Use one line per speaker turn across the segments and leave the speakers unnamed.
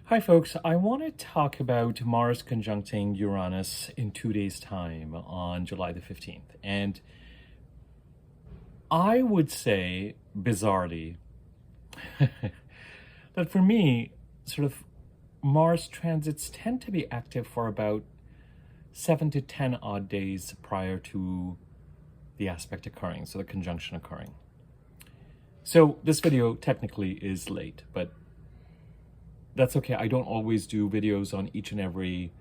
Hi folks, I want to talk about Mars conjuncting Uranus in 2 days' time on July the 15th. And I would say, bizarrely, that for me, sort of Mars transits tend to be active for about 7 to 10 odd days prior to the aspect occurring, so the conjunction occurring. So this video technically is late, but that's okay. I don't always do videos on each and every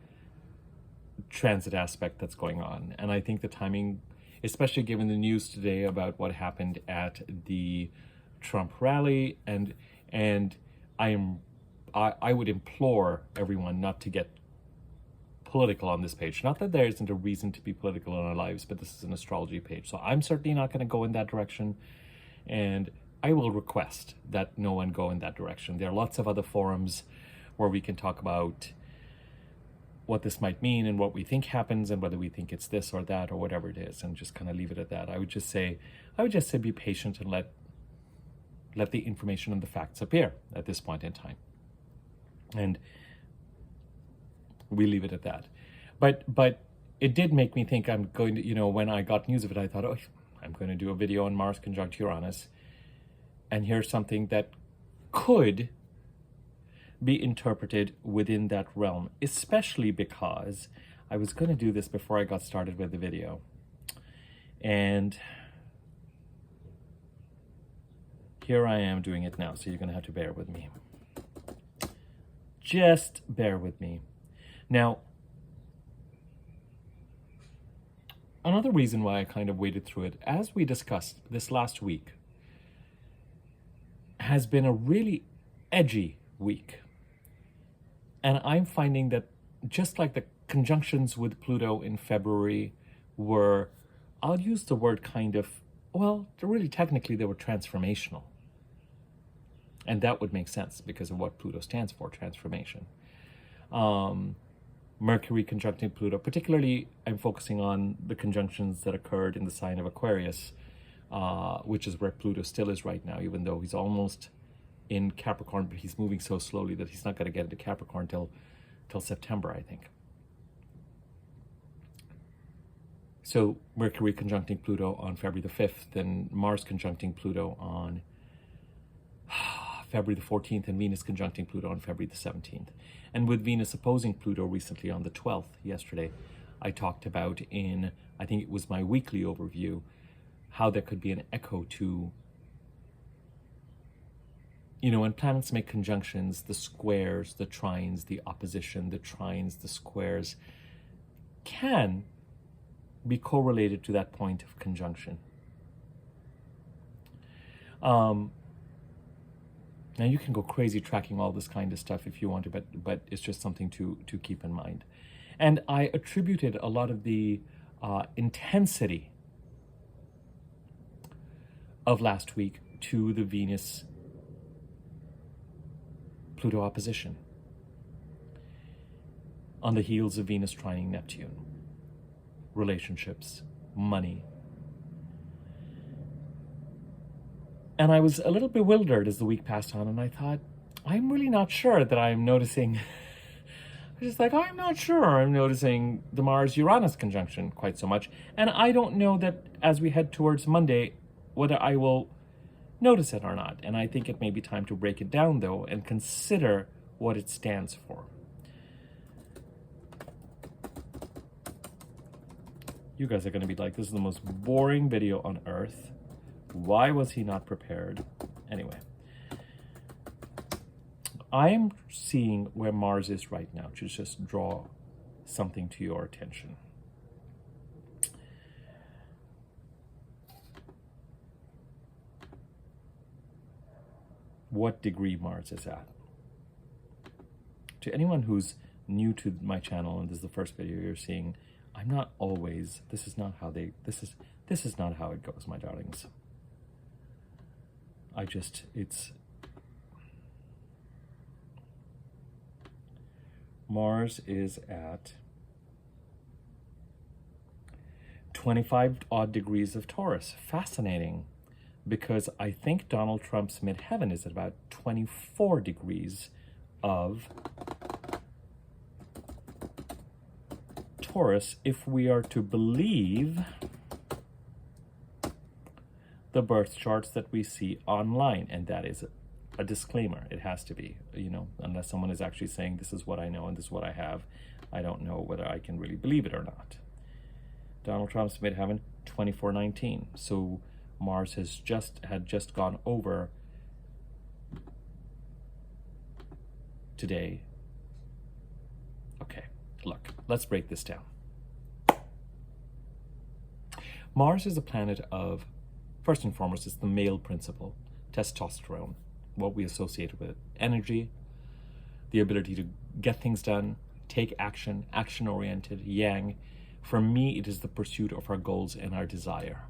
transit aspect that's going on. And I think the timing, especially given the news today about what happened at the Trump rally, and I would implore everyone not to get political on this page. Not that there isn't a reason to be political in our lives, but this is an astrology page. So I'm certainly not going to go in that direction. And I will request that no one go in that direction. There are lots of other forums where we can talk about what this might mean and what we think happens and whether we think it's this or that or whatever it is, and just kind of leave it at that. I would just say be patient and let the information and the facts appear at this point in time. And we leave it at that. But it did make me think I'm going to, when I got news of it, I thought, oh, I'm going to do a video on Mars conjunct Uranus. And here's something that could be interpreted within that realm, especially because I was going to do this before I got started with the video. And here I am doing it now, so you're going to have to bear with me. Just bear with me. Now, another reason why I kind of waded through it, as we discussed this last week, has been a really edgy week. And I'm finding that just like the conjunctions with Pluto in February were, I'll use the word kind of, well, really technically they were transformational. And that would make sense because of what Pluto stands for, transformation. Mercury conjuncting Pluto, particularly I'm focusing on the conjunctions that occurred in the sign of Aquarius, which is where Pluto still is right now, even though he's almost in Capricorn, but he's moving so slowly that he's not going to get into Capricorn till September, I think. So Mercury conjuncting Pluto on February the 5th, then Mars conjuncting Pluto on February the 14th, and Venus conjuncting Pluto on February the 17th. And with Venus opposing Pluto recently on the 12th, yesterday, I talked about in, I think it was my weekly overview, how there could be an echo to, when planets make conjunctions, the squares, the trines, the opposition, the trines, the squares can be correlated to that point of conjunction. Now you can go crazy tracking all this kind of stuff if you want to, but it's just something to keep in mind. And I attributed a lot of the intensity of last week to the Venus-Pluto opposition on the heels of Venus trining Neptune. Relationships, money. And I was a little bewildered as the week passed on, and I thought, I'm really not sure that I'm noticing. I'm not sure I'm noticing the Mars-Uranus conjunction quite so much. And I don't know that as we head towards Monday, whether I will notice it or not. And I think it may be time to break it down, though, and consider what it stands for. You guys are going to be like, this is the most boring video on earth. Why was he not prepared? Anyway, I am seeing where Mars is right now to just draw something to your attention. What degree Mars is at. To anyone who's new to my channel, and this is the first video you're seeing, I'm not always, this is not how it goes, my darlings. Mars is at 25 odd degrees of Taurus. Fascinating, because I think Donald Trump's midheaven is at about 24 degrees of Taurus, if we are to believe the birth charts that we see online, and that is a disclaimer. It has to be, unless someone is actually saying this is what I know and this is what I have, I don't know whether I can really believe it or not. Donald Trump's mid-heaven 2419. So Mars had just gone over today. Okay, look, let's break this down. Mars is a planet of, first and foremost, it's the male principle, testosterone, what we associate with energy, the ability to get things done, take action, action-oriented, yang. For me, it is the pursuit of our goals and our desire.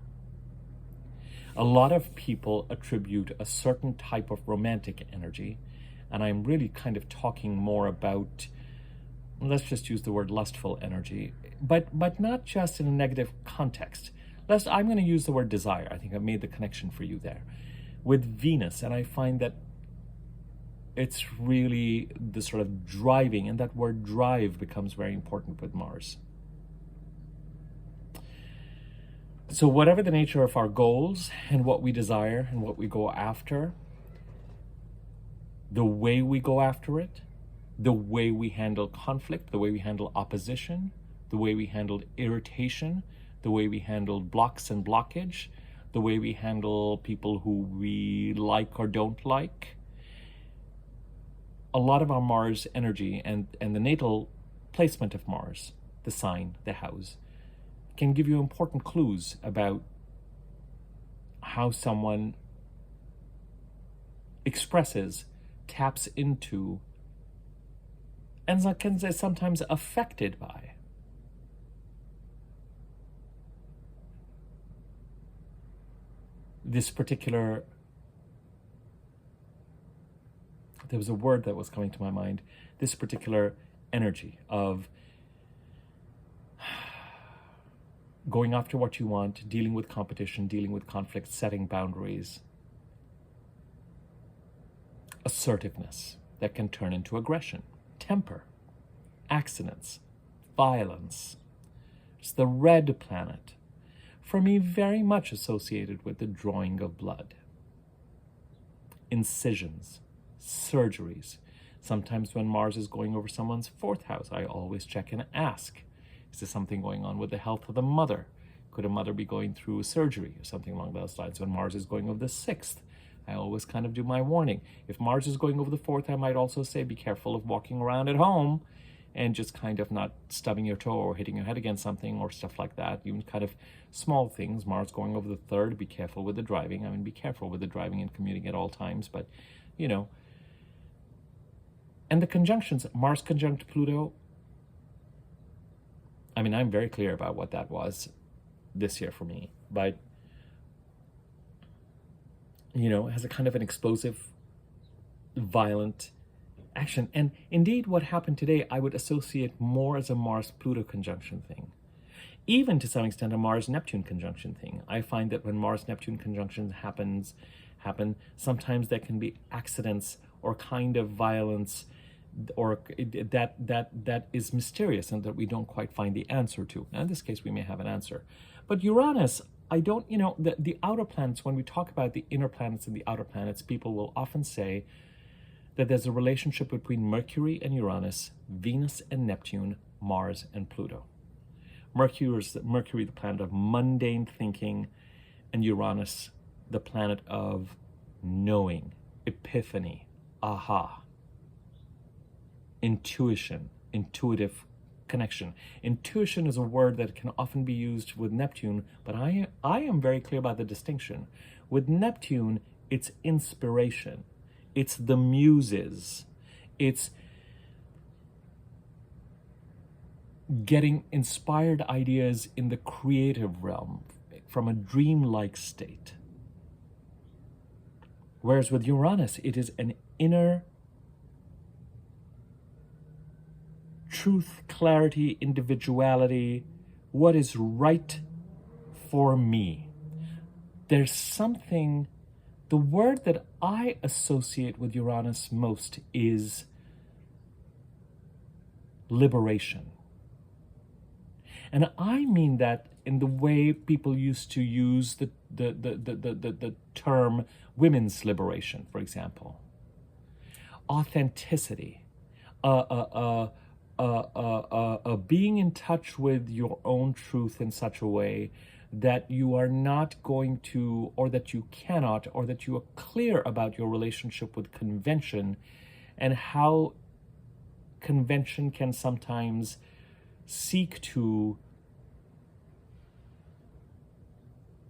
A lot of people attribute a certain type of romantic energy, and I'm really kind of talking more about, let's just use the word lustful energy, but not just in a negative context. I'm going to use the word desire. I think I've made the connection for you there. With Venus, and I find that it's really the sort of driving, and that word drive becomes very important with Mars. So whatever the nature of our goals and what we desire and what we go after, the way we go after it, the way we handle conflict, the way we handle opposition, the way we handle irritation, the way we handle blocks and blockage, the way we handle people who we like or don't like. A lot of our Mars energy and the natal placement of Mars, the sign, the house, can give you important clues about how someone expresses, taps into, and can say sometimes affected by this particular, there was a word that was coming to my mind, this particular energy of going after what you want, dealing with competition, dealing with conflict, setting boundaries, assertiveness that can turn into aggression, temper, accidents, violence. It's the red planet. For me, very much associated with the drawing of blood. Incisions, surgeries. Sometimes when Mars is going over someone's 4th house, I always check and ask, is there something going on with the health of the mother? Could a mother be going through a surgery or something along those lines? When Mars is going over the 6th, I always kind of do my warning. If Mars is going over the 4th, I might also say be careful of walking around at home and just kind of not stubbing your toe or hitting your head against something or stuff like that. Even kind of small things. Mars going over the 3rd, be careful with the driving. I mean, be careful with the driving and commuting at all times, but, And the conjunctions, Mars conjunct Pluto, I mean, I'm very clear about what that was this year for me, but, it has a kind of an explosive, violent action. And indeed, what happened today, I would associate more as a Mars-Pluto conjunction thing. Even to some extent, a Mars-Neptune conjunction thing. I find that when Mars-Neptune conjunctions happen, sometimes there can be accidents or kind of violence or that is mysterious and that we don't quite find the answer to. Now, in this case, we may have an answer. But Uranus, I don't, the outer planets, when we talk about the inner planets and the outer planets, people will often say that there's a relationship between Mercury and Uranus, Venus and Neptune, Mars and Pluto. Mercury, the planet of mundane thinking, and Uranus, the planet of knowing, epiphany, aha, intuition, intuitive connection. Intuition is a word that can often be used with Neptune, but I am very clear about the distinction. With Neptune, it's inspiration. It's the muses. It's getting inspired ideas in the creative realm from a dreamlike state. Whereas with Uranus, it is an inner truth, clarity, individuality, what is right for me. There's something, the word that I associate with Uranus most is liberation. And I mean that in the way people used to use the term women's liberation, for example. Authenticity, being in touch with your own truth in such a way that you are not going to, or that you cannot, or that you are clear about your relationship with convention, and how convention can sometimes seek to,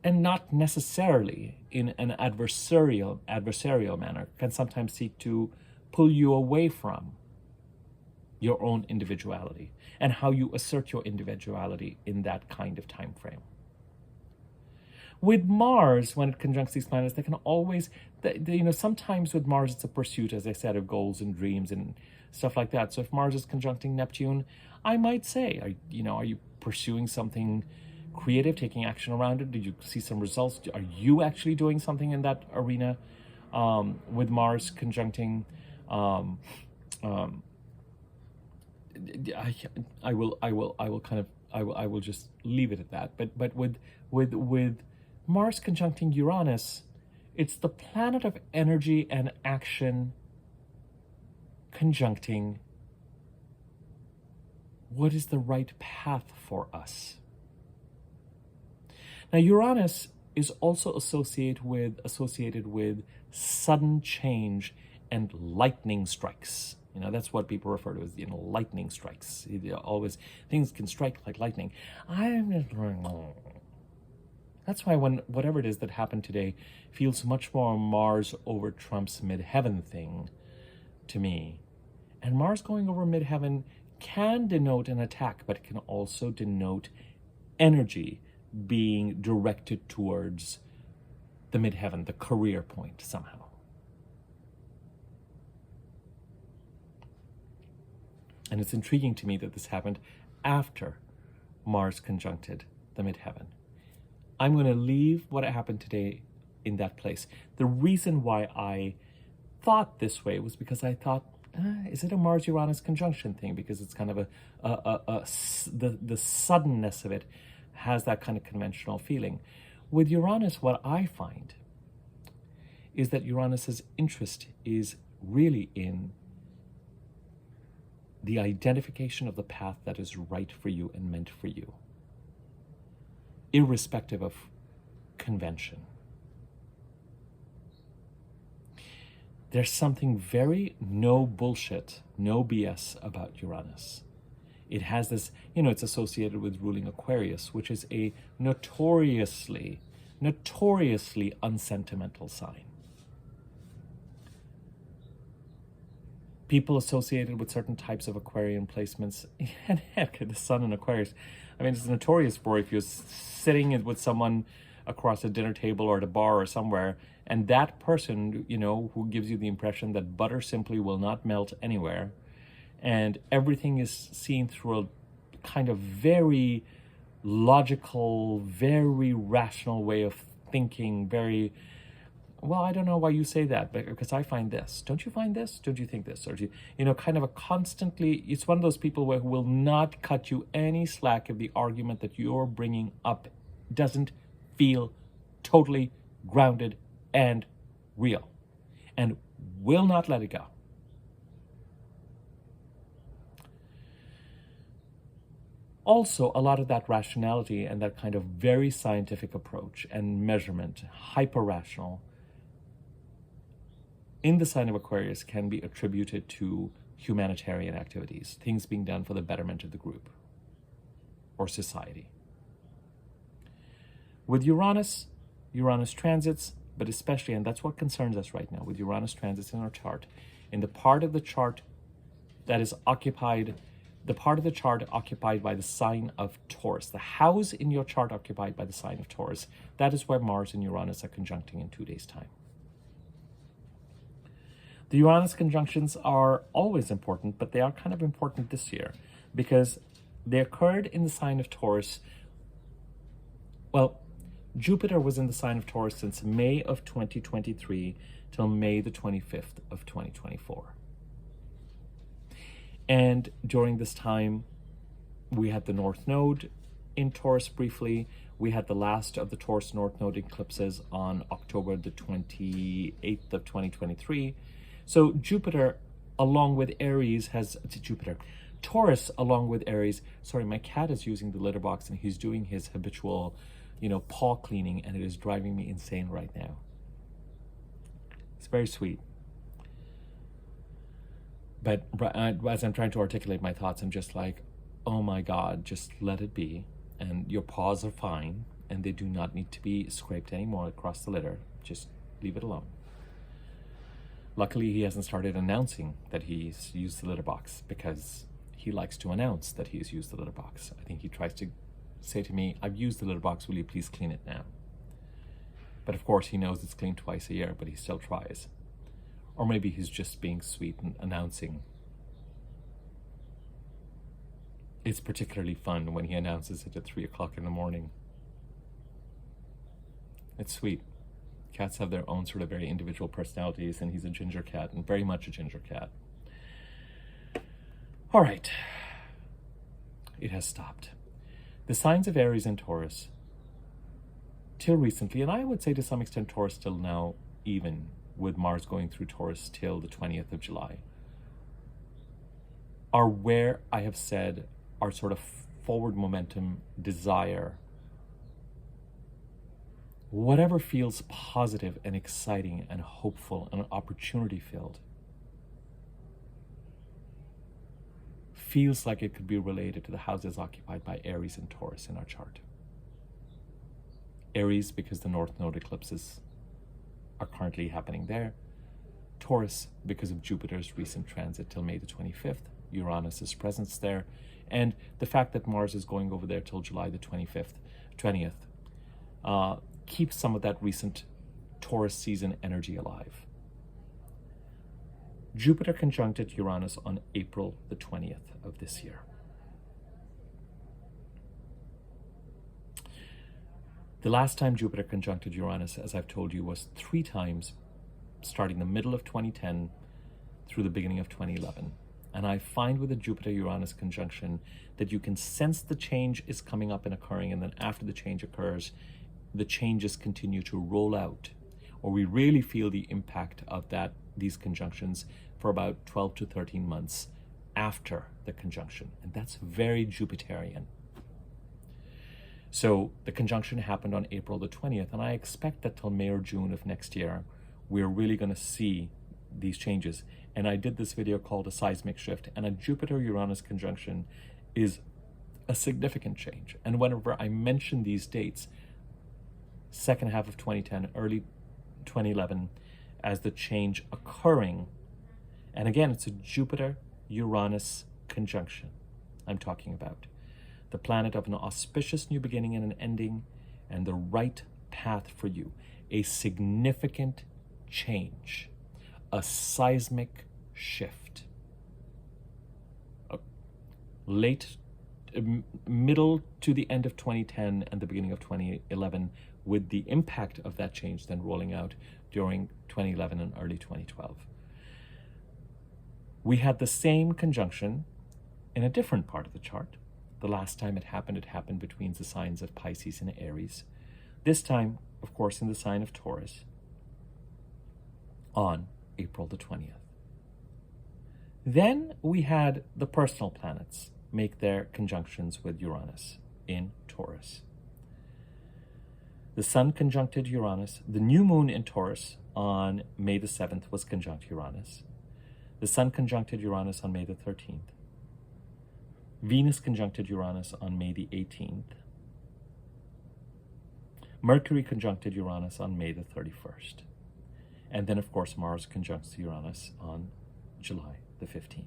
and not necessarily in an adversarial manner, can sometimes seek to pull you away from your own individuality, and how you assert your individuality in that kind of time frame. With Mars, when it conjuncts these planets, they can always, sometimes with Mars it's a pursuit, as I said, of goals and dreams and stuff like that. So if Mars is conjuncting Neptune, I might say, are you pursuing something creative, taking action around it? Did you see some results? Are you actually doing something in that arena? With Mars conjuncting, I will just leave it at that. But with Mars conjuncting Uranus, it's the planet of energy and action conjuncting what is the right path for us. Now, Uranus is also associated with sudden change and lightning strikes. That's what people refer to as, lightning strikes. Always, things can strike like lightning. That's why whatever it is that happened today feels much more Mars over Trump's midheaven thing to me. And Mars going over midheaven can denote an attack, but it can also denote energy being directed towards the midheaven, the career point somehow. And it's intriguing to me that this happened after Mars conjuncted the midheaven. I'm going to leave what happened today in that place. The reason why I thought this way was because I thought, is it a Mars-Uranus conjunction thing? Because it's kind of the suddenness of it has that kind of conventional feeling. With Uranus, what I find is that Uranus's interest is really in the identification of the path that is right for you and meant for you, irrespective of convention. There's something very no bullshit, no BS about Uranus. It has this, it's associated with ruling Aquarius, which is a notoriously unsentimental sign. People associated with certain types of Aquarian placements, and heck, the Sun in Aquarius, it's notorious for if you're sitting with someone across a dinner table or at a bar or somewhere, and that person, who gives you the impression that butter simply will not melt anywhere, and everything is seen through a kind of very logical, very rational way of thinking, I don't know why you say that, because I find this. Don't you find this? Don't you think this? Or do you, kind of it's one of those people who will not cut you any slack if the argument that you're bringing up doesn't feel totally grounded and real, and will not let it go. Also, a lot of that rationality and that kind of very scientific approach and measurement, hyper-rational, in the sign of Aquarius can be attributed to humanitarian activities, things being done for the betterment of the group or society. With Uranus transits, but especially, and that's what concerns us right now, with Uranus transits in our chart, in the part of the chart that is occupied, the part of the chart occupied by the sign of Taurus, the house in your chart occupied by the sign of Taurus, that is where Mars and Uranus are conjuncting in 2 days' time. The Uranus conjunctions are always important, but they are kind of important this year because they occurred in the sign of Taurus. Well, Jupiter was in the sign of Taurus since May of 2023 till May the 25th of 2024. And during this time, we had the North Node in Taurus briefly. We had the last of the Taurus North Node eclipses on October the 28th of 2023. So Jupiter, along with Aries, Taurus, along with Aries. Sorry, my cat is using the litter box and he's doing his habitual, paw cleaning, and it is driving me insane right now. It's very sweet. But as I'm trying to articulate my thoughts, I'm just like, oh my God, just let it be. And your paws are fine, and they do not need to be scraped anymore across the litter. Just leave it alone. Luckily, he hasn't started announcing that he's used the litter box, because he likes to announce that he's used the litter box. I think he tries to say to me, I've used the litter box, will you please clean it now? But of course, he knows it's cleaned twice a year, but he still tries. Or maybe he's just being sweet and announcing. It's particularly fun when he announces it at 3 o'clock in the morning. It's sweet. Cats have their own sort of very individual personalities, and he's a ginger cat, and very much a ginger cat. All right. It has stopped. The signs of Aries and Taurus, till recently, and I would say to some extent Taurus till now, even with Mars going through Taurus till the 20th of July, are where I have said our sort of forward momentum, desire, whatever feels positive and exciting and hopeful and opportunity filled, feels like it could be related to the houses occupied by Aries and Taurus in our chart. Aries, because the North Node eclipses are currently happening there. Taurus, because of Jupiter's recent transit till May the 25th, Uranus's presence there, and the fact that Mars is going over there till July the 20th, keeps some of that recent Taurus season energy alive. Jupiter conjuncted Uranus on April the 20th of this year. The last time Jupiter conjuncted Uranus, as I've told you, was 3 times, starting the middle of 2010 through the beginning of 2011. And I find with a Jupiter-Uranus conjunction that you can sense the change is coming up and occurring, and then after the change occurs, the changes continue to roll out, or we really feel the impact of these conjunctions for about 12 to 13 months after the conjunction. And that's very Jupiterian. So the conjunction happened on April the 20th, and I expect that till May or June of next year, we're really going to see these changes. And I did this video called a seismic shift, and a Jupiter-Uranus conjunction is a significant change. And whenever I mention these dates, second half of 2010, early 2011, as the change occurring, and again, it's a Jupiter-Uranus conjunction I'm talking about. The planet of an auspicious new beginning and an ending, and the right path for you. A significant change. A seismic shift. Middle to the end of 2010 and the beginning of 2011, with the impact of that change then rolling out during 2011 and early 2012. We had the same conjunction in a different part of the chart. The last time it happened between the signs of Pisces and Aries. This time, of course, in the sign of Taurus on April the 20th. Then we had the personal planets make their conjunctions with Uranus in Taurus. The Sun conjuncted Uranus. The new moon in Taurus on May the 7th was conjunct Uranus. The Sun conjuncted Uranus on May the 13th. Venus conjuncted Uranus on May the 18th. Mercury conjuncted Uranus on May the 31st. And then, of course, Mars conjuncts Uranus on July the 15th.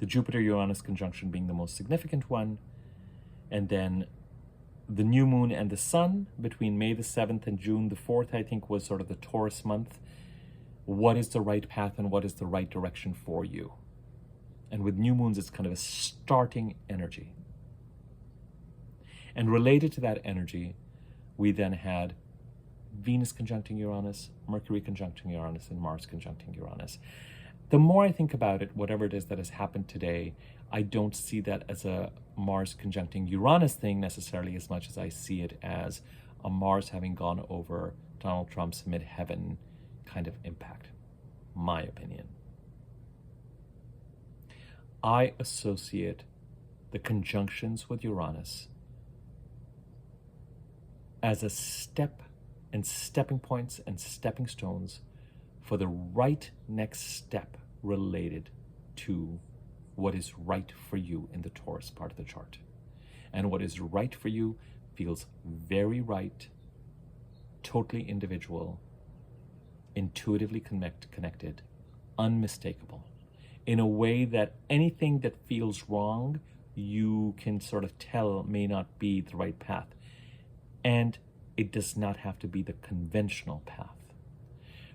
The Jupiter-Uranus conjunction being the most significant one. And then the new moon and the sun between May the 7th and June the 4th, I think, was sort of the Taurus month. What is the right path and what is the right direction for you? And with new moons, it's kind of a starting energy. And related to that energy, we then had Venus conjuncting Uranus, Mercury conjuncting Uranus, and Mars conjuncting Uranus. the more I think about it, whatever it is that has happened today, I don't see that as a Mars conjuncting Uranus thing necessarily as much as I see it as a Mars having gone over Donald Trump's midheaven kind of impact. My opinion. I associate the conjunctions with Uranus as a step and stepping points and stepping stones for the right next step related to what is right for you in the Taurus part of the chart. And what is right for you feels very right, totally individual, intuitively connected, unmistakable, in a way that anything that feels wrong, you can sort of tell may not be the right path. And it does not have to be the conventional path.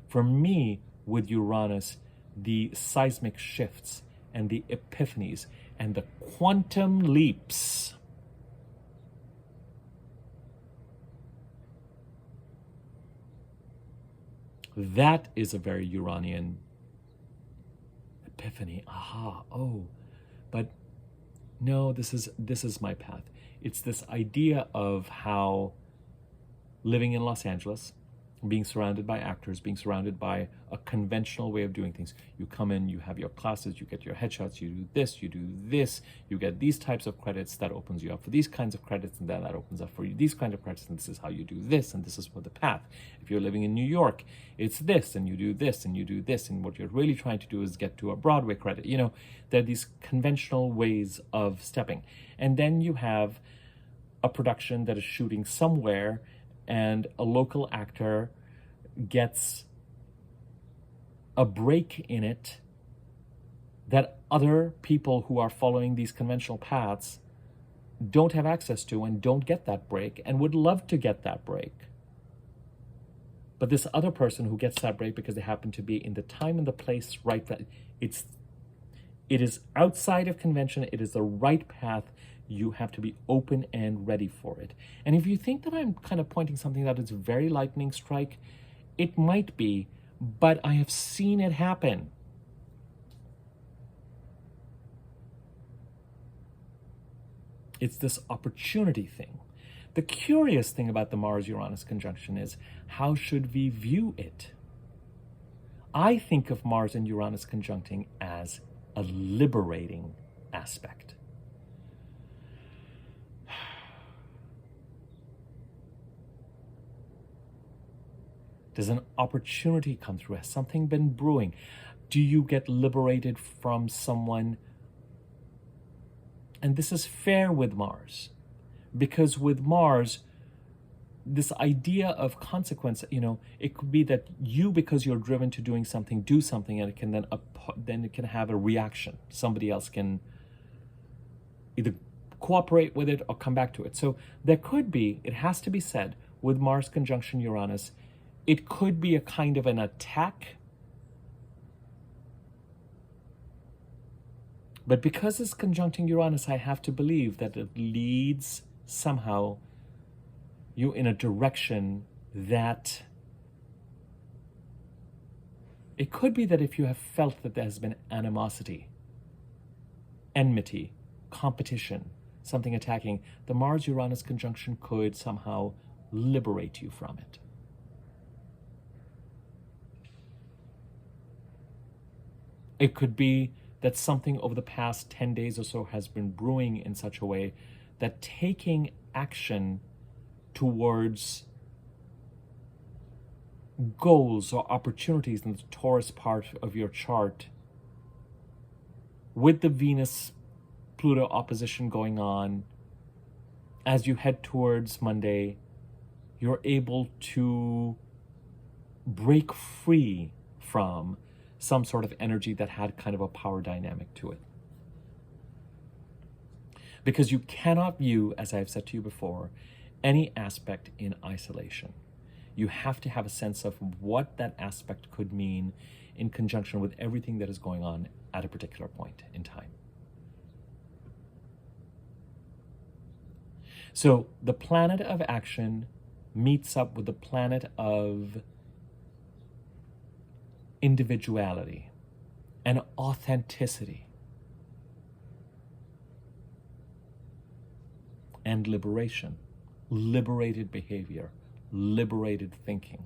For me, with Uranus, the seismic shifts and the epiphanies and the quantum leaps that is a very Uranian epiphany. Aha, oh, but no, this is my path. It's this idea of how living in Los Angeles, being surrounded by actors, being surrounded by a conventional way of doing things. You come in, you have your classes, you get your headshots, you do this, you get these types of credits, that opens you up for these kinds of credits, and then that opens up for you these kinds of credits, and this is how you do this, and this is what the path. If you're living in New York, it's this, and you do this, and you do this, and what you're really trying to do is get to a Broadway credit. You know, there are these conventional ways of stepping. And then you have a production that is shooting somewhere, and a local actor gets a break in it that other people who are following these conventional paths don't have access to and don't get that break and would love to get that break. But this other person who gets that break because they happen to be in the time and the place right, that it is outside of convention, it is the right path. You have to be open and ready for it. And if you think that I'm kind of pointing something that is very lightning strike, it might be, but I have seen it happen. It's this opportunity thing. The curious thing about the Mars-Uranus conjunction is, how should we view it? I think of Mars and Uranus conjuncting as a liberating aspect. Does an opportunity come through? Has something been brewing? Do you get liberated from someone? And this is fair with Mars, because with Mars, this idea of consequence, you know, it could be that you, because you're driven to doing something, do something, and it can then it can have a reaction. Somebody else can either cooperate with it or come back to it. So there could be, it has to be said, with Mars conjunction Uranus, it could be a kind of an attack. But because it's conjuncting Uranus, I have to believe that it leads somehow you in a direction that it could be that if you have felt that there has been animosity, enmity, competition, something attacking, the Mars-Uranus conjunction could somehow liberate you from it. It could be that something over the past 10 days or so has been brewing in such a way that taking action towards goals or opportunities in the Taurus part of your chart, with the Venus-Pluto opposition going on, as you head towards Monday, you're able to break free from some sort of energy that had kind of a power dynamic to it. Because you cannot view, as I've said to you before, any aspect in isolation. You have to have a sense of what that aspect could mean in conjunction with everything that is going on at a particular point in time. So the planet of action meets up with the planet of individuality and authenticity and liberation, liberated behavior, liberated thinking.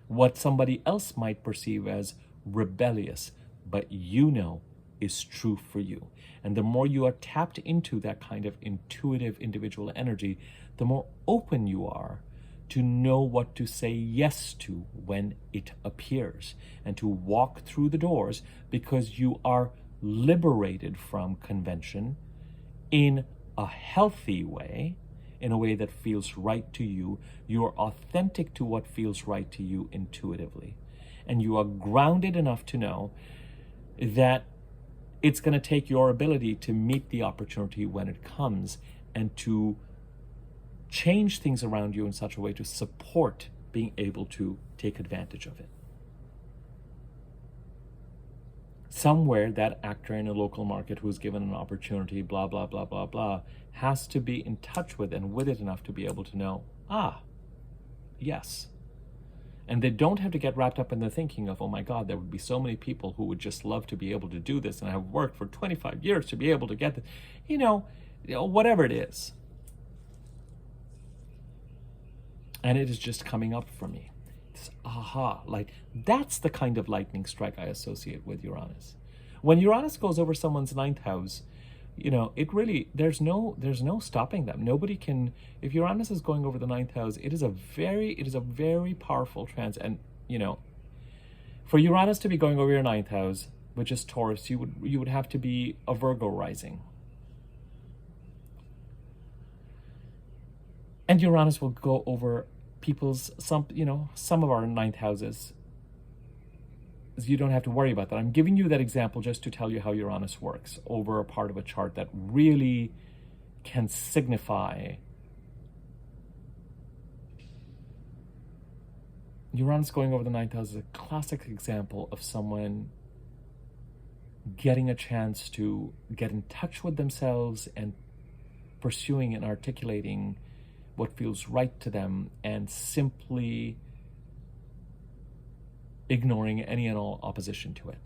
What somebody else might perceive as rebellious, but you know is true for you. And the more you are tapped into that kind of intuitive individual energy, the more open you are to know what to say yes to when it appears, and to walk through the doors because you are liberated from convention in a healthy way, in a way that feels right to you. You are authentic to what feels right to you intuitively. And you are grounded enough to know that it's going to take your ability to meet the opportunity when it comes, and to change things around you in such a way to support being able to take advantage of it. Somewhere that actor in a local market who's given an opportunity, blah, blah, blah, blah, blah, has to be in touch with and with it enough to be able to know, yes. And they don't have to get wrapped up in the thinking of, oh my God, there would be so many people who would just love to be able to do this, and I have worked for 25 years to be able to get this, whatever it is. And it is just coming up for me. It's that's the kind of lightning strike I associate with Uranus. When Uranus goes over someone's ninth house, it really, there's no stopping them. Nobody can, if Uranus is going over the ninth house, it is a very powerful trans. And, for Uranus to be going over your ninth house, which is Taurus, you would have to be a Virgo rising. And Uranus will go over some of our ninth houses. You don't have to worry about that. I'm giving you that example just to tell you how Uranus works over a part of a chart that really can signify. Uranus going over the ninth house is a classic example of someone getting a chance to get in touch with themselves and pursuing and articulating what feels right to them, and simply ignoring any and all opposition to it.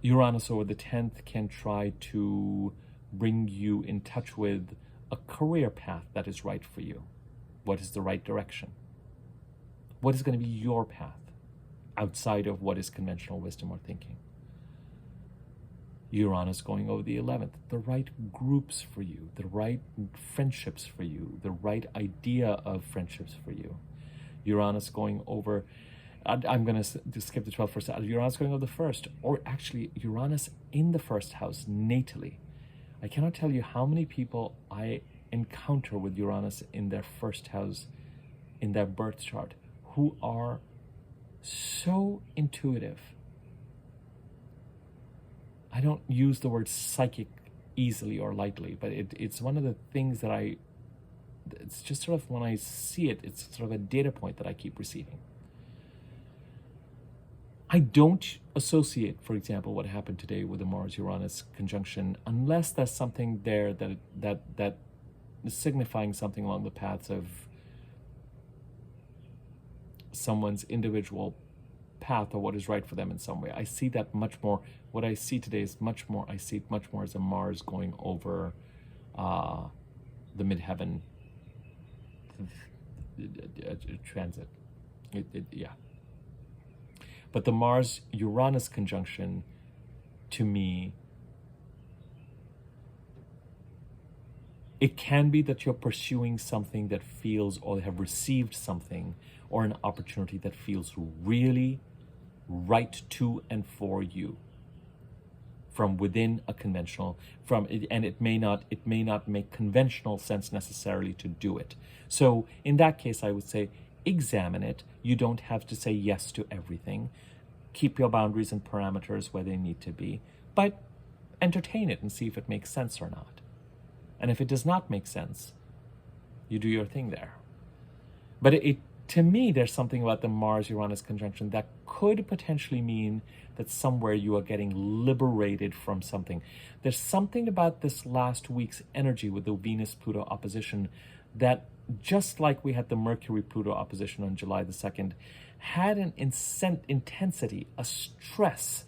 Uranus over the 10th can try to bring you in touch with a career path that is right for you. What is the right direction? What is going to be your path outside of what is conventional wisdom or thinking? Uranus going over the 11th, the right groups for you, the right friendships for you, the right idea of friendships for you. Uranus going over, I'm going to skip the 12th first. Uranus going over the first, or actually Uranus in the first house natally. I cannot tell you how many people I encounter with Uranus in their first house, in their birth chart, who are so intuitive. I don't use the word psychic easily or lightly, but it's one of the things that it's just sort of, when I see it, it's sort of a data point that I keep receiving. I don't associate, for example, what happened today with the Mars-Uranus conjunction, unless there's something there that is signifying something along the paths of someone's individual path or what is right for them in some way. I see that much more. What I see today is I see it much more as a Mars going over the midheaven transit. Yeah. But the Mars-Uranus conjunction, to me, it can be that you're pursuing something that feels, or have received something or an opportunity that feels really right to and for you from within a conventional, and it may not make conventional sense necessarily to do it. So in that case, I would say examine it. You don't have to say yes to everything. Keep your boundaries and parameters where they need to be, but entertain it and see if it makes sense or not. And if it does not make sense, you do your thing there. But to me, there's something about the Mars-Uranus conjunction that could potentially mean that somewhere you are getting liberated from something. There's something about this last week's energy with the Venus-Pluto opposition that just like we had the Mercury-Pluto opposition on July the 2nd, had an intensity, a stress,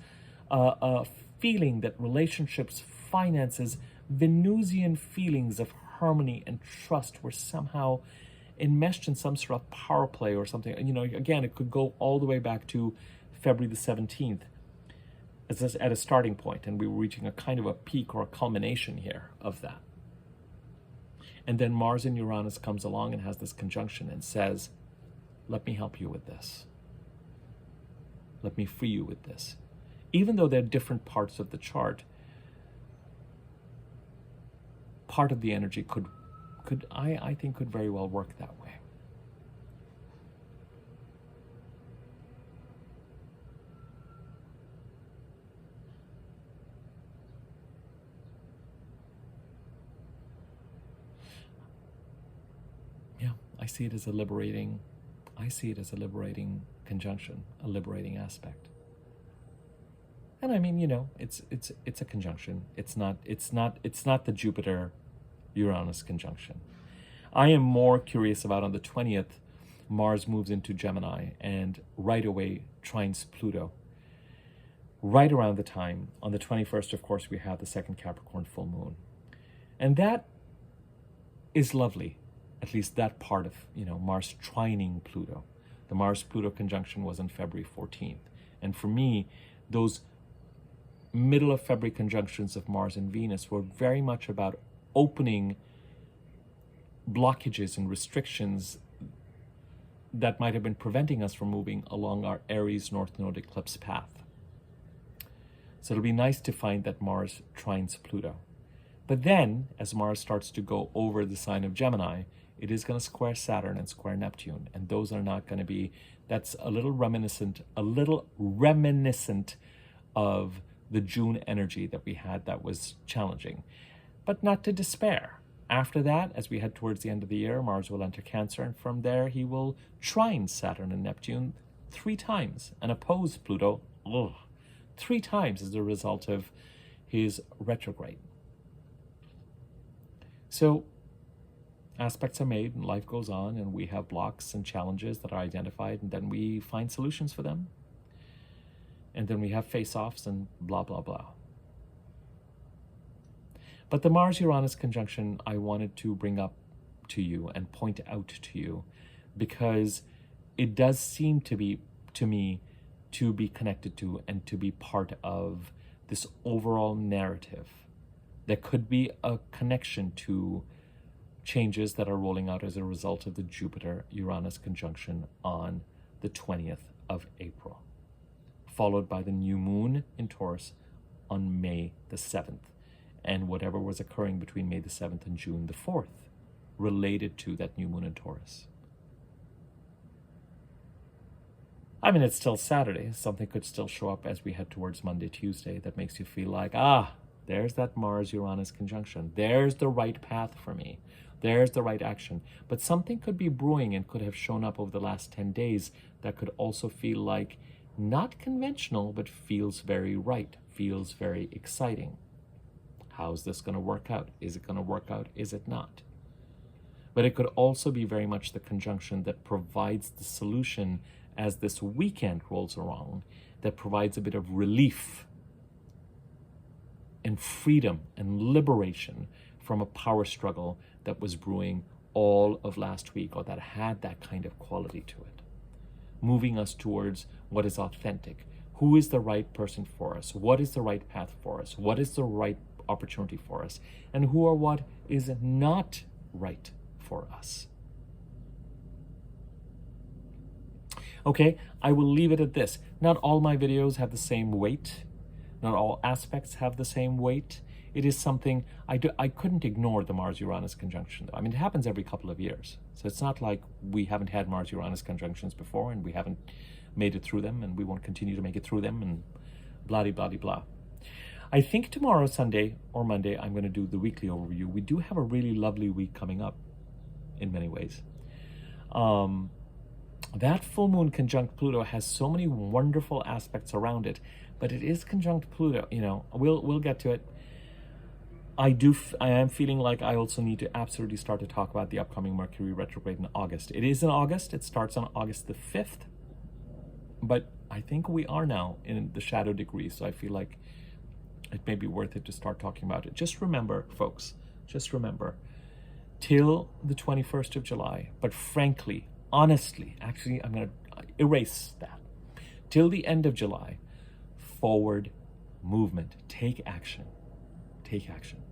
a feeling that relationships, finances, Venusian feelings of harmony and trust were somehow enmeshed in some sort of power play or something. Again, it could go all the way back to February the 17th at a starting point, and we were reaching a kind of a peak or a culmination here of that. And then Mars and Uranus comes along and has this conjunction and says, let me help you with this. Let me free you with this. Even though they're different parts of the chart, part of the energy could I think could very well work that way. Yeah, I see it as a liberating conjunction, a liberating aspect. And I mean, it's a conjunction. It's not the Jupiter Uranus conjunction. I am more curious about on the 20th, Mars moves into Gemini and right away trines Pluto. Right around the time, on the 21st, of course, we have the second Capricorn full moon. And that is lovely, at least that part of, Mars trining Pluto. The Mars-Pluto conjunction was on February 14th. And for me, those middle of February conjunctions of Mars and Venus were very much about opening blockages and restrictions that might have been preventing us from moving along our Aries North Node eclipse path. So it'll be nice to find that Mars trines Pluto. But then, as Mars starts to go over the sign of Gemini, it is going to square Saturn and square Neptune. And those are not going to be, that's a little reminiscent of the June energy that we had that was challenging. But not to despair. After that, as we head towards the end of the year, Mars will enter Cancer, and from there he will trine Saturn and Neptune 3 times and oppose Pluto 3 times as a result of his retrograde. So aspects are made and life goes on, and we have blocks and challenges that are identified, and then we find solutions for them. And then we have face-offs and blah, blah, blah. But the Mars-Uranus conjunction I wanted to bring up to you and point out to you because it does seem to be, to me, to be connected to and to be part of this overall narrative. There could be a connection to changes that are rolling out as a result of the Jupiter-Uranus conjunction on the 20th of April, followed by the new moon in Taurus on May the 7th. And whatever was occurring between May the 7th and June the 4th related to that new moon in Taurus. I mean, it's still Saturday. Something could still show up as we head towards Monday, Tuesday that makes you feel like, there's that Mars-Uranus conjunction. There's the right path for me. There's the right action. But something could be brewing and could have shown up over the last 10 days that could also feel like not conventional, but feels very right, feels very exciting. How's this going to work out? Is it going to work out? Is it not? But it could also be very much the conjunction that provides the solution as this weekend rolls around, that provides a bit of relief and freedom and liberation from a power struggle that was brewing all of last week, or that had that kind of quality to it, moving us towards what is authentic. Who is the right person for us? What is the right path for us? What is the right opportunity for us? And who or what is not right for us? Okay, I will leave it at this. Not all my videos have the same weight. Not all aspects have the same weight. It is something I couldn't ignore the Mars-Uranus conjunction. I mean, it happens every couple of years. So it's not like we haven't had Mars-Uranus conjunctions before and we haven't made it through them and we won't continue to make it through them and blah, blah, blah, blah. I think tomorrow, Sunday or Monday, I'm going to do the weekly overview. We do have a really lovely week coming up in many ways. That full moon conjunct Pluto has so many wonderful aspects around it, but it is conjunct Pluto, we'll get to it. I am feeling like I also need to absolutely start to talk about the upcoming Mercury retrograde in August. It is in August. It starts on August the 5th. But I think we are now in the shadow degree, so I feel like it may be worth it to start talking about it. Just remember, folks, just remember, till the 21st of July, but frankly, honestly, actually, I'm going to erase that. Till the end of July, forward movement. Take action. Take action.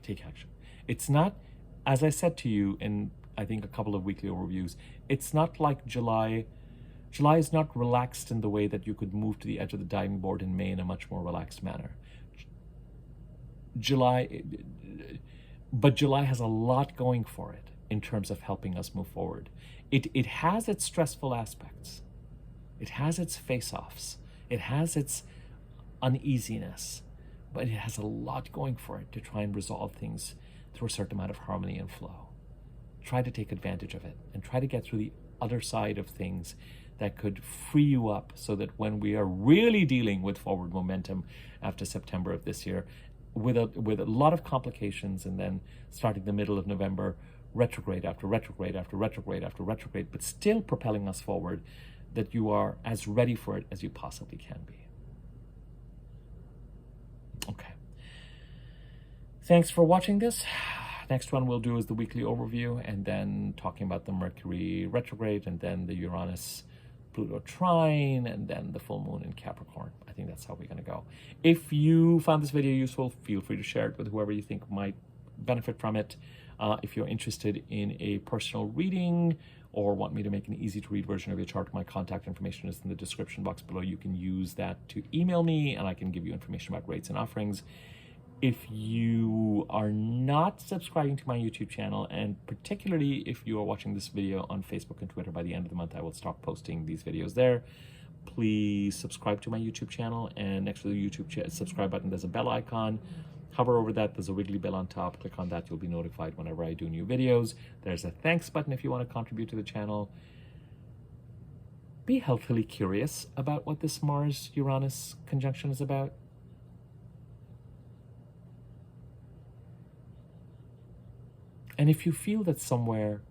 Take action. It's not, as I said to you in, I think, a couple of weekly overviews, it's not like July is not relaxed in the way that you could move to the edge of the diving board in May in a much more relaxed manner. But July has a lot going for it in terms of helping us move forward. It has its stressful aspects. It has its face-offs. It has its uneasiness, but it has a lot going for it to try and resolve things through a certain amount of harmony and flow. Try to take advantage of it and try to get through the other side of things that could free you up so that when we are really dealing with forward momentum after September of this year, with a lot of complications, and then starting the middle of November, retrograde after retrograde after retrograde after retrograde, but still propelling us forward, that you are as ready for it as you possibly can be. Okay. Thanks for watching this. Next one we'll do is the weekly overview, and then talking about the Mercury retrograde, and then the Uranus Pluto trine, and then the full moon in Capricorn. I think that's how we're going to go. If you found this video useful, feel free to share it with whoever you think might benefit from it. If you're interested in a personal reading or want me to make an easy to read version of your chart, my contact information is in the description box below. You can use that to email me, and I can give you information about rates and offerings. If you are not subscribing to my YouTube channel, and particularly if you are watching this video on Facebook and Twitter, by the end of the month I will stop posting these videos there. Please subscribe to my YouTube channel, and next to the YouTube subscribe button there's a bell icon. Hover over that, there's a wiggly bell on top. Click on that, you'll be notified whenever I do new videos. There's a thanks button if you want to contribute to the channel. Be healthily curious about what this Mars-Uranus conjunction is about. And if you feel that somewhere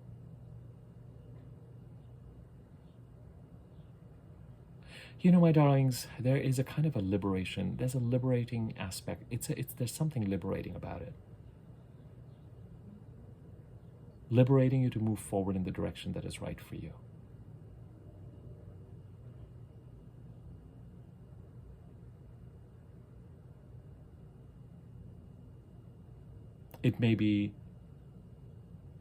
you know, my darlings, there is a kind of a liberation. There's a liberating aspect. There's something liberating about it. Liberating you to move forward in the direction that is right for you. It may be,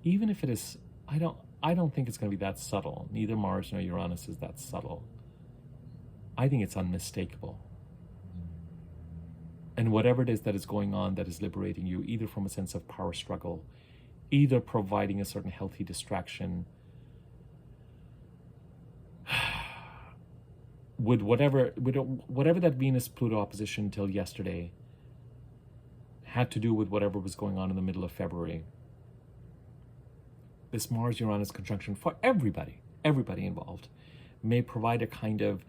even if it is, I don't think it's going to be that subtle. Neither Mars nor Uranus is that subtle. I think it's unmistakable. And whatever it is that is going on that is liberating you, either from a sense of power struggle, either providing a certain healthy distraction, with whatever that Venus-Pluto opposition till yesterday had to do with whatever was going on in the middle of February. This Mars-Uranus conjunction for everybody involved may provide a kind of,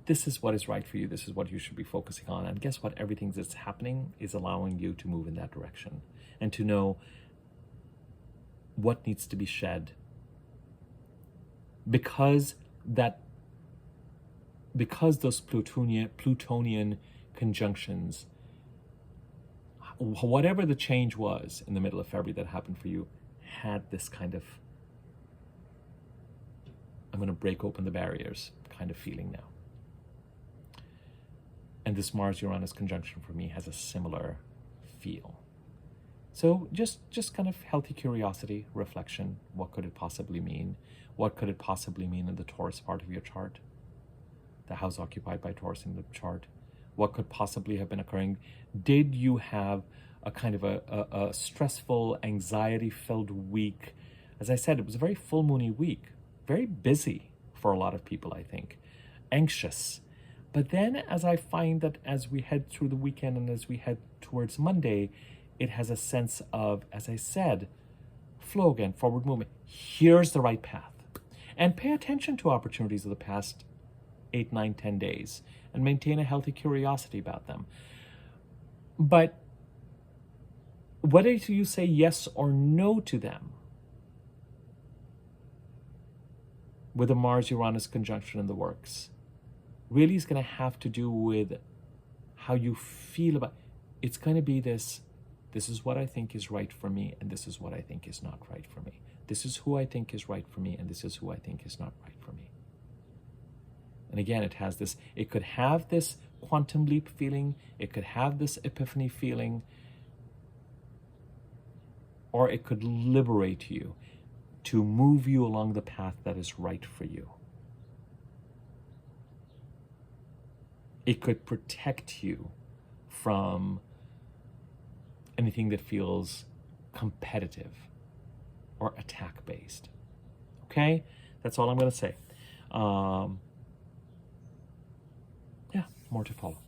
this is what is right for you, this is what you should be focusing on. And guess what? Everything that's happening is allowing you to move in that direction and to know what needs to be shed. Because those Plutonian conjunctions, whatever the change was in the middle of February that happened for you, had this kind of, I'm going to break open the barriers kind of feeling now. And this Mars-Uranus conjunction for me has a similar feel. So just kind of healthy curiosity, reflection. What could it possibly mean? What could it possibly mean in the Taurus part of your chart? The house occupied by Taurus in the chart. What could possibly have been occurring? Did you have a kind of a stressful, anxiety-filled week? As I said, it was a very full moony week. Very busy for a lot of people, I think. Anxious. But then as I find that as we head through the weekend and as we head towards Monday, it has a sense of, as I said, flow again, forward movement. Here's the right path. And pay attention to opportunities of the past 8, 9, 10 days and maintain a healthy curiosity about them. But whether you say yes or no to them, with a Mars-Uranus conjunction in the works, really is going to have to do with how you feel about. It's going to be this is what I think is right for me, and this is what I think is not right for me. This is who I think is right for me, and this is who I think is not right for me. And again, it could have this quantum leap feeling, it could have this epiphany feeling, or it could liberate you to move you along the path that is right for you. It could protect you from anything that feels competitive or attack-based. Okay? That's all I'm going to say. Yeah, more to follow.